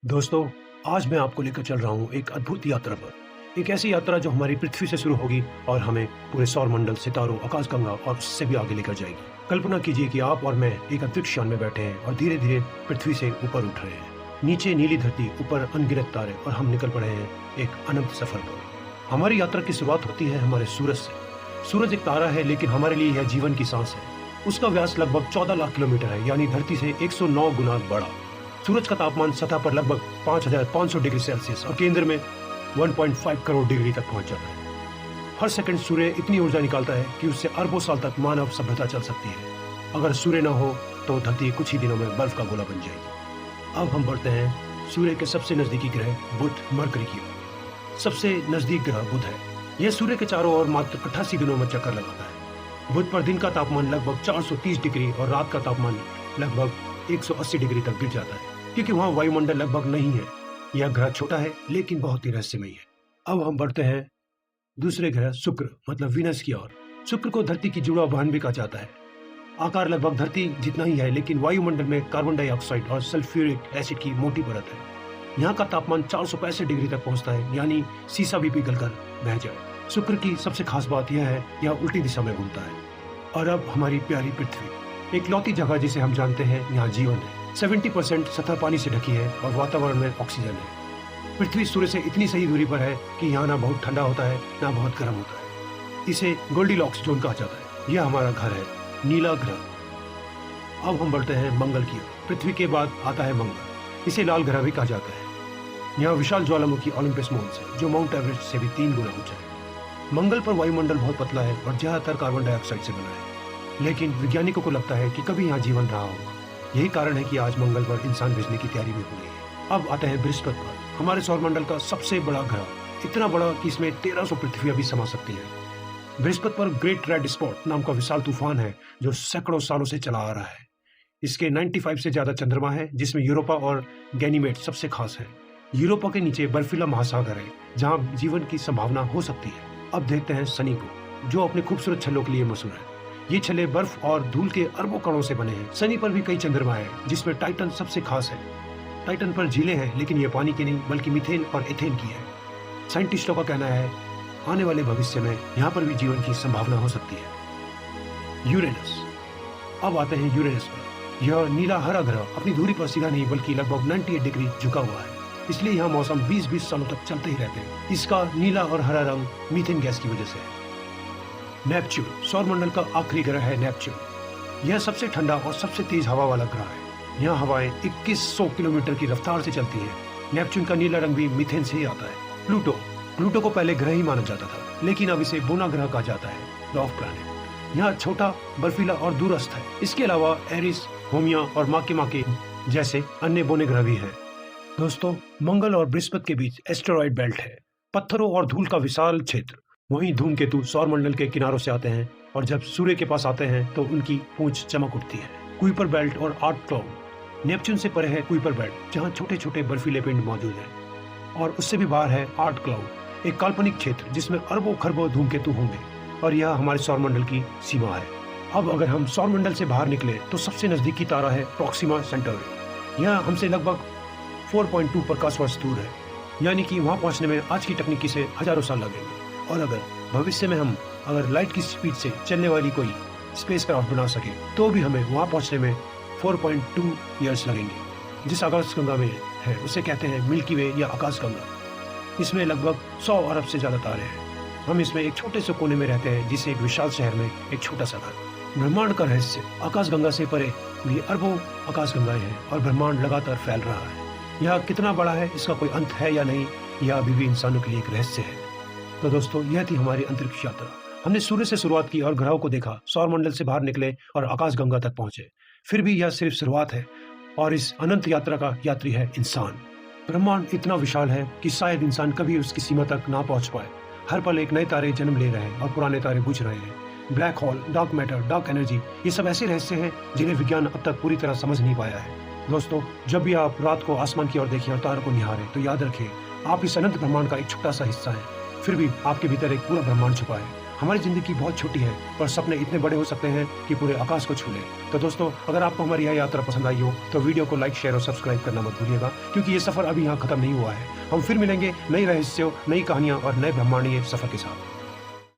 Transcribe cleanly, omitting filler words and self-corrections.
दोस्तों, आज मैं आपको लेकर चल रहा हूँ एक अद्भुत यात्रा पर। एक ऐसी यात्रा जो हमारी पृथ्वी से शुरू होगी और हमें पूरे सौरमंडल, सितारों, आकाशगंगा और उससे भी आगे लेकर जाएगी। कल्पना कीजिए कि आप और मैं एक अंतरिक्ष यान में बैठे हैं और धीरे-धीरे पृथ्वी से ऊपर उठ रहे हैं। नीचे नीली धरती, ऊपर अनगिनत तारे और हम निकल पड़े हैं एक अनंत सफर पर। हमारी यात्रा की शुरुआत होती है हमारे सूरज से। सूरज एक तारा है, लेकिन हमारे लिए यह जीवन की सांस है। उसका व्यास लगभग 14 लाख किलोमीटर है, यानी धरती से 109 गुना बड़ा। सूरज का तापमान सतह पर लगभग 5500 डिग्री सेल्सियस और केंद्र में 1.5 करोड़ डिग्री तक पहुंच जाता है। हर सेकंड सूर्य इतनी ऊर्जा निकालता है कि उससे अरबों साल तक मानव सभ्यता चल सकती है। अगर सूर्य न हो तो धरती कुछ ही दिनों में बर्फ का गोला बन जाएगी। अब हम बढ़ते हैं सूर्य के सबसे नजदीकी ग्रह बुध, मरकरी की ओर। सबसे नजदीक ग्रह बुध है। यह सूर्य के चारों ओर मात्र 88 दिनों में चक्कर लगाता है। बुध पर दिन का तापमान लगभग 430 डिग्री और रात का तापमान लगभग 180 डिग्री तक गिर जाता है, क्योंकि वहाँ वायुमंडल लगभग नहीं है। यह ग्रह छोटा है लेकिन बहुत ही रहस्यमयी है। अब हम बढ़ते हैं दूसरे ग्रह शुक्र मतलब वीनस की ओर। शुक्र को धरती की जुड़वा बहन भी कहा जाता है। आकार लगभग धरती जितना ही है, लेकिन वायुमंडल में कार्बन डाइऑक्साइड और सल्फ्यूरिक एसिड की मोटी परत है। यहाँ का तापमान 465 डिग्री तक पहुँचता है, यानी सीसा भी पिघलकर बह जाए। शुक्र की सबसे खास बात यह है, यह उल्टी दिशा में घूमता है। और अब हमारी प्यारी पृथ्वी, एक लौती जगह जिसे हम जानते हैं यहाँ जीवन है। 70% सतह पानी से ढकी है और वातावरण में ऑक्सीजन है। पृथ्वी सूर्य से इतनी सही दूरी पर है कि यहाँ ना बहुत ठंडा होता है ना बहुत गर्म होता है। इसे गोल्डीलॉक्स जोन कहा जाता है। यह हमारा घर है, नीला ग्रह। अब हम बढ़ते हैं मंगल की ओर। पृथ्वी के बाद आता है मंगल। इसे लाल ग्रह भी कहा जाता है। यहाँ विशाल ज्वालामुखी ओलंपस मॉन्स है, जो माउंट एवरेस्ट से भी 3 गुना ऊंचा है। मंगल पर वायुमंडल बहुत पतला है और ज्यादातर कार्बन डाइऑक्साइड से बना है, लेकिन वैज्ञानिकों को लगता है कि कभी यहाँ जीवन रहा होगा। यही कारण है कि आज मंगल पर इंसान भेजने की तैयारी भी हो रही है। अब आते हैं बृहस्पति पर, हमारे सौरमंडल का सबसे बड़ा ग्रह। इतना बड़ा कि इसमें 1300 पृथ्वियां भी समा सकती है। बृहस्पति पर ग्रेट रेड स्पॉट नाम का विशाल तूफान है, जो सैकड़ों सालों से चला आ रहा है। इसके 95 से ज्यादा चंद्रमा है, जिसमें यूरोपा और गैनीमेड सबसे खास है। यूरोपा के नीचे बर्फीला महासागर है, जहाँ जीवन की संभावना हो सकती है। अब देखते हैं शनि को, जो अपने खूबसूरत छल्लों के लिए मशहूर है। ये छल्ले बर्फ और धूल के अरबों कणों से बने हैं। शनि पर भी कई चंद्रमा है, जिसमें टाइटन सबसे खास है। टाइटन पर झीलें हैं, लेकिन ये पानी की नहीं बल्कि मीथेन और एथेन की है। साइंटिस्टों का कहना है आने वाले भविष्य में यहाँ पर भी जीवन की संभावना हो सकती है। यूरेनस। अब आते हैं यूरेनस पर। यह नीला हरा ग्रह अपनी धुरी पर सीधा नहीं बल्कि लगभग 98 डिग्री झुका हुआ है, इसलिए यहाँ मौसम 20-20 सालों तक चलते ही रहते हैं। इसका नीला और हरा रंग मीथेन गैस की वजह से है। नेपच्यून, सौरमंडल का आखिरी ग्रह है नेपच्यून। यह सबसे ठंडा और सबसे तेज हवा वाला ग्रह है। यहाँ हवाएं 2100 किलोमीटर की रफ्तार से चलती हैं। नेपच्यून का नीला रंग भी मीथेन से ही आता है। प्लूटो। प्लूटो को पहले ग्रह ही माना जाता था, लेकिन अब इसे बोना ग्रह कहा जाता है, डॉफ प्लैनेट। यहाँ छोटा, बर्फीला और दूरस्थ है। इसके अलावा एरिस, होमिया और माके जैसे अन्य बोने ग्रह भी हैं। दोस्तों, मंगल और बृहस्पति के बीच एस्टेरॉयड बेल्ट है, पत्थरों और धूल का विशाल क्षेत्र। वहीं धूमकेतु सौरमंडल के किनारों से आते हैं और जब सूर्य के पास आते हैं तो उनकी पूंछ चमक उठती है। कुइपर बेल्ट और आर्क क्लाउड। नेपच्यून से परे है कुइपर बेल्ट, जहां छोटे छोटे बर्फीले पिंड मौजूद हैं, और उससे भी बाहर है आर्क क्लाउड, एक काल्पनिक क्षेत्र जिसमें अरबों खरबों धूमकेतु होंगे, और यह हमारे सौरमंडल की सीमा है। अब अगर हम सौरमंडल से बाहर निकले तो सबसे नजदीकी तारा है प्रोक्सिमा सेंटाuri। यह हमसे लगभग 4.2 प्रकाश वर्ष दूर है, यानी कि वहां पहुंचने में आज की तकनीकी से हजारों साल लगेंगे। और अगर भविष्य में हम लाइट की स्पीड से चलने वाली कोई स्पेसक्राफ्ट बना सके तो भी हमें वहां पहुंचने में 4.2 ईयर्स लगेंगे। जिस आकाशगंगा में है उसे कहते हैं मिल्की वे या आकाशगंगा। इसमें लगभग 100 अरब से ज्यादा तारे हैं। हम इसमें एक छोटे से कोने में रहते हैं, जिसे एक विशाल शहर में एक छोटा सा घर। ब्रह्मांड का रहस्य। आकाशगंगा से परे भी अरबों आकाशगंगाएं हैं और ब्रह्मांड लगातार फैल रहा है। यह कितना बड़ा है, इसका कोई अंत है या नहीं, यह अभी भी इंसानों के लिए एक रहस्य है। तो दोस्तों, यह थी हमारी अंतरिक्ष यात्रा। हमने सूर्य से शुरुआत की और ग्रहों को देखा, सौरमंडल से बाहर निकले और आकाशगंगा तक पहुंचे। फिर भी यह सिर्फ शुरुआत है, और इस अनंत यात्रा का यात्री है इंसान। ब्रह्मांड इतना विशाल है कि शायद इंसान कभी उसकी सीमा तक ना पहुंच पाए। हर पल एक नए तारे जन्म ले रहे हैं और पुराने तारे बुझ रहे हैं। Black hole, dark matter, dark energy, ये सब ऐसे रहस्य हैं जिन्हें विज्ञान अब तक पूरी तरह समझ नहीं पाया है। दोस्तों, जब भी आप रात को आसमान की ओर देखें और तारों को निहारें तो याद रखें, आप इस अनंत ब्रह्मांड का एक छोटा सा हिस्सा है। फिर भी आपके भीतर एक पूरा ब्रह्मांड छुपा है। हमारी ज़िंदगी बहुत छोटी है और सपने इतने बड़े हो सकते हैं कि पूरे आकाश को छू लें। तो दोस्तों, अगर आपको हमारी यह यात्रा पसंद आई हो तो वीडियो को लाइक, शेयर और सब्सक्राइब करना मत भूलिएगा, क्योंकि ये सफ़र अभी यहाँ ख़त्म नहीं हुआ है। हम फिर मिलेंगे नई रहस्यों, नई कहानियाँ और नए ब्रह्मांडीय सफ़र के साथ।